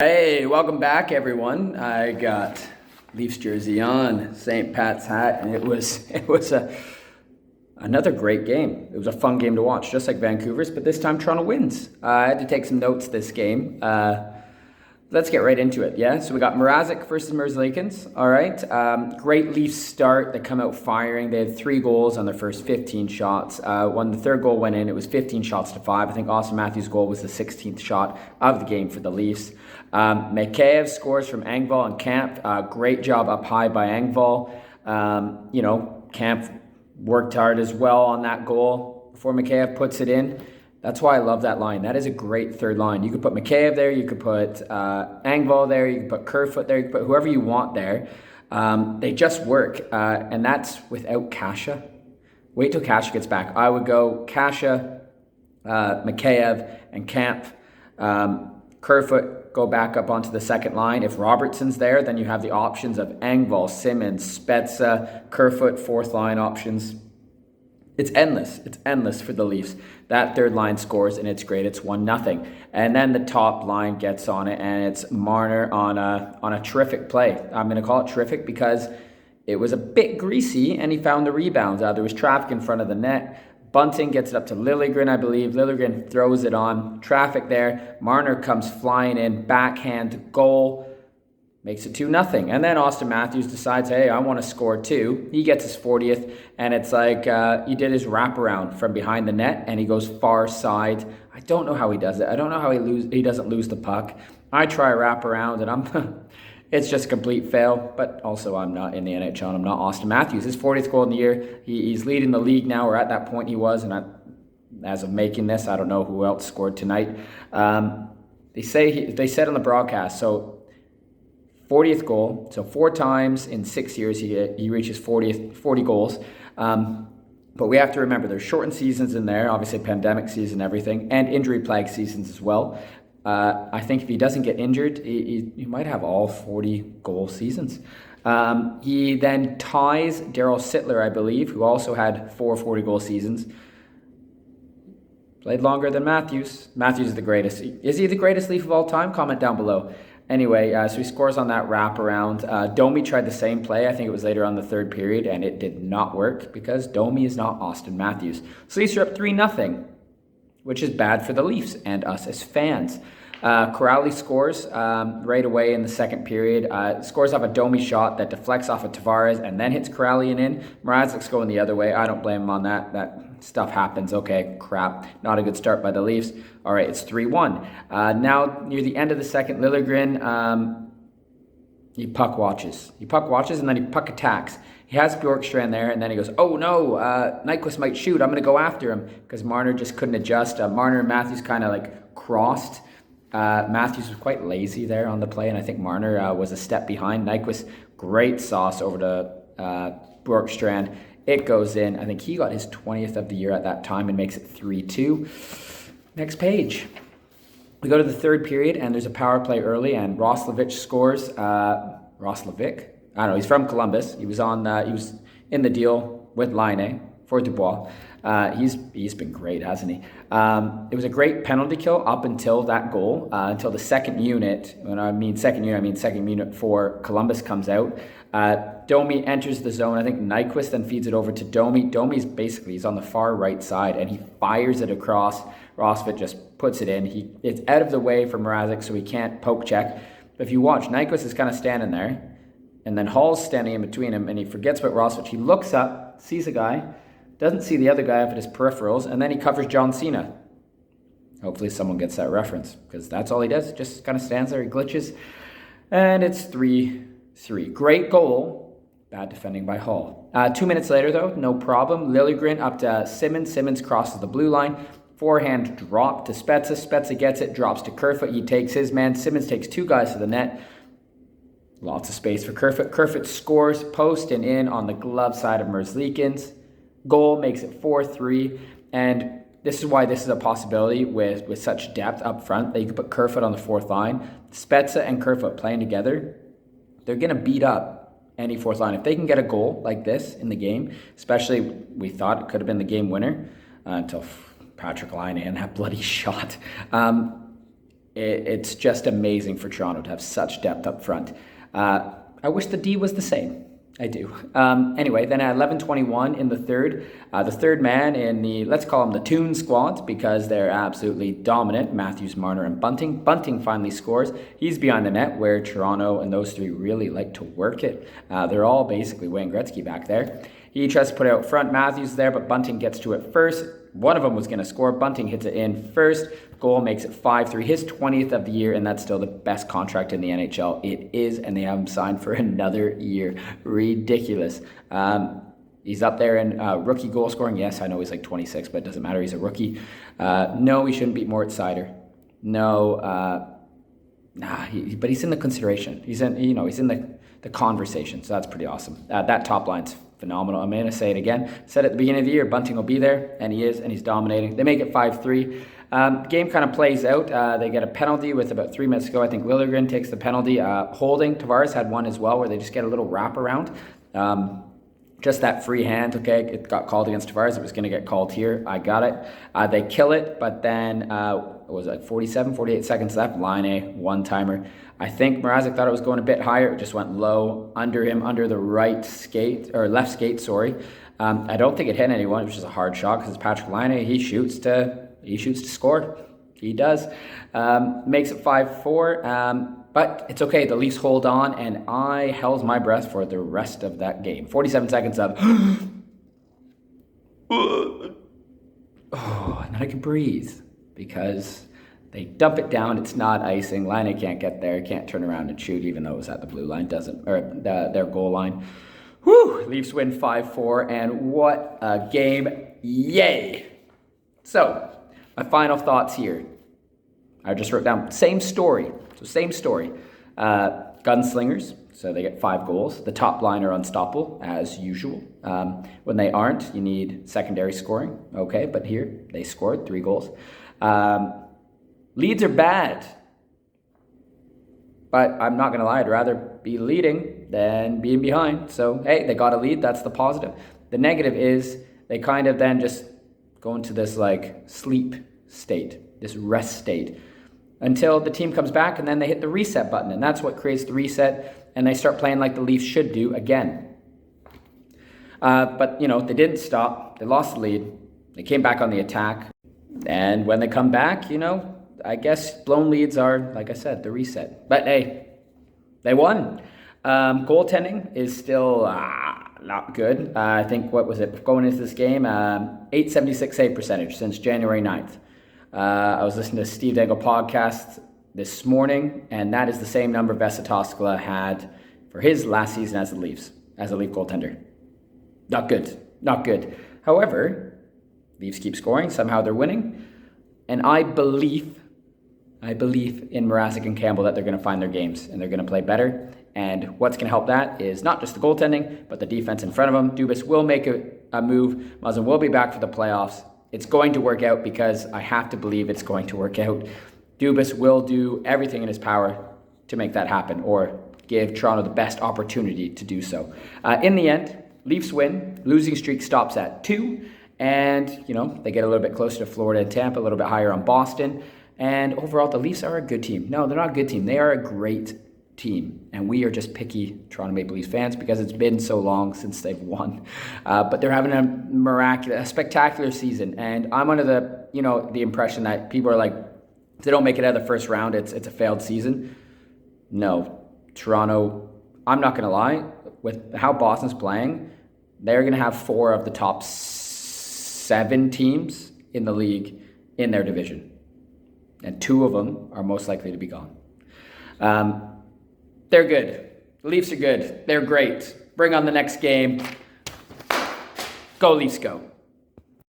Hey, welcome back, everyone. I got Leafs jersey on, St. Pat's hat, and it was another great game. It was a fun game to watch, just like Vancouver's, but this time Toronto wins. I had to take some notes this game. Let's get right into it, yeah? So we got Mrazek versus Merzlikins, all right? Great Leafs start. They come out firing. They had 3 goals on their first 15 shots. When the third goal went in, it was 15 shots to 5. I think Austin Matthews' goal was the 16th shot of the game for the Leafs. Mikheyev scores from Engvall and Camp. Great job up high by Engvall. Camp worked hard as well on that goal before Mikheyev puts it in. That's why I love that line. That is a great third line. You could put Mikheyev there, you could put Engvall there, you could put Kerfoot there, you could put whoever you want there. They just work, and that's without Kasha. Wait till Kasha gets back. I would go Kasha, Mikheyev, and Camp. Kerfoot go back up onto the second line. If Robertson's there, then you have the options of Engvall, Simmons, Spezza, Kerfoot, fourth line options. It's endless. It's endless for the Leafs. That third line scores, and it's great. It's 1-0. And then the top line gets on it, and it's Marner on a terrific play. I'm going to call it terrific because it was a bit greasy, and he found the rebounds. There was traffic in front of the net. Bunting gets it up to Liljegren, I believe. Liljegren throws it on. Traffic there. Marner comes flying in. Backhand goal. Makes it 2-0. And then Austin Matthews decides, hey, I want to score too. He gets his 40th, and it's like he did his wraparound from behind the net, and he goes far side. I don't know how he does it. I don't know how he doesn't lose the puck. I try a wraparound, and it's just a complete fail. But also, I'm not in the NHL. I'm not Austin Matthews. His 40th goal in the year. He's leading the league now, or at that point he was. And as of making this, I don't know who else scored tonight. They said on the broadcast, so 40th goal, so 4 times in 6 years he reaches 40 goals. But we have to remember there's shortened seasons in there, obviously pandemic season, everything, and injury plague seasons as well. I think if he doesn't get injured, he might have all 40 goal seasons. He then ties Daryl Sittler, I believe, who also had 4 40-goal seasons. Played longer than Matthews. Matthews is the greatest. Is he the greatest Leaf of all time? Comment down below. Anyway, so he scores on that wraparound. Domi tried the same play. I think it was later on the third period, and it did not work because Domi is not Austin Matthews. So Leafs are up 3-0, which is bad for the Leafs and us as fans. Corrali scores right away in the second period. Scores off a Domi shot that deflects off of Tavares and then hits Corrali and in. Mrazek's going the other way. I don't blame him on that. That stuff happens. Okay, crap. Not a good start by the Leafs. All right, it's 3-1. Now, near the end of the second, Liljegren, he puck watches. And then he puck attacks. He has Bjorkstrand there, and then he goes, oh no, Nyquist might shoot. I'm going to go after him because Marner just couldn't adjust. Marner and Matthews kind of like crossed. Matthews was quite lazy there on the play, and I think Marner was a step behind. Nyquist, great sauce over to Bjorkstrand. It goes in. I think he got his 20th of the year at that time and makes it 3-2. Next page. We go to the third period, and there's a power play early, and Roslovic scores. Roslovic? I don't know. He's from Columbus. He was in the deal with Laine for Dubois. He's been great, hasn't he? It was a great penalty kill up until that goal, until the second unit. When I mean second unit for Columbus comes out. Domi enters the zone. I think Nyquist then feeds it over to Domi. He's on the far right side, and he fires it across. Roslovic just puts it in. It's out of the way for Mrazek, so he can't poke check. But if you watch, Nyquist is kind of standing there, and then Hall's standing in between him, and he forgets about Roslovic. He looks up, sees a guy, doesn't see the other guy up at his peripherals, and then he covers John Cena. Hopefully someone gets that reference, because that's all he does. Just kind of stands there, he glitches, and it's 3-3. Great goal, bad defending by Hall. 2 minutes later, though, no problem. Liljegren up to Simmons. Simmons crosses the blue line. Forehand drop to Spezza. Spezza gets it, drops to Kerfoot. He takes his man. Simmons takes 2 guys to the net. Lots of space for Kerfoot. Kerfoot scores, post and in on the glove side of Merzlikins. Goal makes it 4-3, and this is why this is a possibility with such depth up front that you can put Kerfoot on the fourth line. Spezza and Kerfoot playing together, they're going to beat up any fourth line. If they can get a goal like this in the game, especially we thought it could have been the game winner until Patrick Laine and that bloody shot. It's just amazing for Toronto to have such depth up front. I wish the D was the same. I do. Anyway, then at 11:21 in the third man in the, let's call them the Toon Squad because they're absolutely dominant, Matthews, Marner, and Bunting. Bunting finally scores. He's behind the net where Toronto and those three really like to work it. They're all basically Wayne Gretzky back there. He tries to put it out front. Matthews there, but Bunting gets to it first. One of them was going to score. Bunting hits it in first. Goal makes it 5-3. His 20th of the year, and that's still the best contract in the NHL. It is, and they have him signed for another year. Ridiculous. He's up there in rookie goal scoring. Yes, I know he's like 26, but it doesn't matter. He's a rookie. No, he shouldn't beat Moritz Seider. No, but he's in the consideration. He's in the conversation. So that's pretty awesome. That top line's phenomenal. I'm going to say it again. Said at the beginning of the year, Bunting will be there, and he is, and he's dominating. They make it 5-3. Game kind of plays out. They get a penalty with about 3 minutes to go. I think Liljegren takes the penalty. Holding, Tavares had one as well where they just get a little wraparound. Just that free hand, okay, it got called against Tavares. It was going to get called here. I got it. They kill it, but then, what was it, 48 seconds left. Line A, one-timer. I think Mrazek thought it was going a bit higher. It just went low under him, under the left skate, sorry. I don't think it hit anyone. It was just a hard shot because it's Patrick Laine. He shoots to score. He does. Makes it 5-4. But it's okay. The Leafs hold on, and I held my breath for the rest of that game. 47 seconds of... oh, and then I can breathe because they dump it down. It's not icing. Laine can't get there. Can't turn around and shoot, even though it was at the blue line. Their goal line. Whew! Leafs win 5-4, and what a game. Yay! So, my final thoughts here. I just wrote down, same story. So same story. Gunslingers, so they get 5 goals. The top line are unstoppable, as usual. When they aren't, you need secondary scoring. Okay, but here, they scored 3 goals. Leads are bad. But I'm not going to lie, I'd rather be leading than being behind. So, hey, they got a lead. That's the positive. The negative is they kind of then just go into this like sleep state, this rest state, until the team comes back and then they hit the reset button. And that's what creates the reset. And they start playing like the Leafs should do again. But, they didn't stop. They lost the lead. They came back on the attack. And when they come back, I guess blown leads are, like I said, the reset. But hey, they won. Goaltending is still not good. I think, what was it, going into this game? 876 save percentage since January 9th. I was listening to Steve Dangle podcast this morning, and that is the same number Vesa Toskala had for his last season as a Leaf goaltender. Not good. However, Leafs keep scoring. Somehow they're winning. And I believe in Mrazek and Campbell that they're going to find their games and they're going to play better. And what's going to help that is not just the goaltending, but the defense in front of them. Dubas will make a move. Muzzin will be back for the playoffs. It's going to work out because I have to believe it's going to work out. Dubas will do everything in his power to make that happen or give Toronto the best opportunity to do so. In the end, Leafs win. Losing streak stops at 2. And, they get a little bit closer to Florida and Tampa, a little bit higher on Boston. And overall, the Leafs are a good team. No, they're not a good team. They are a great team. And we are just picky Toronto Maple Leafs fans because it's been so long since they've won. But they're having a spectacular season. And I'm under the impression that people are like, if they don't make it out of the first round, it's a failed season. No. Toronto, I'm not going to lie, with how Boston's playing, they're going to have 4 of the top 7 teams in the league in their division. And 2 of them are most likely to be gone. They're good. The Leafs are good. They're great. Bring on the next game. Go Leafs, go.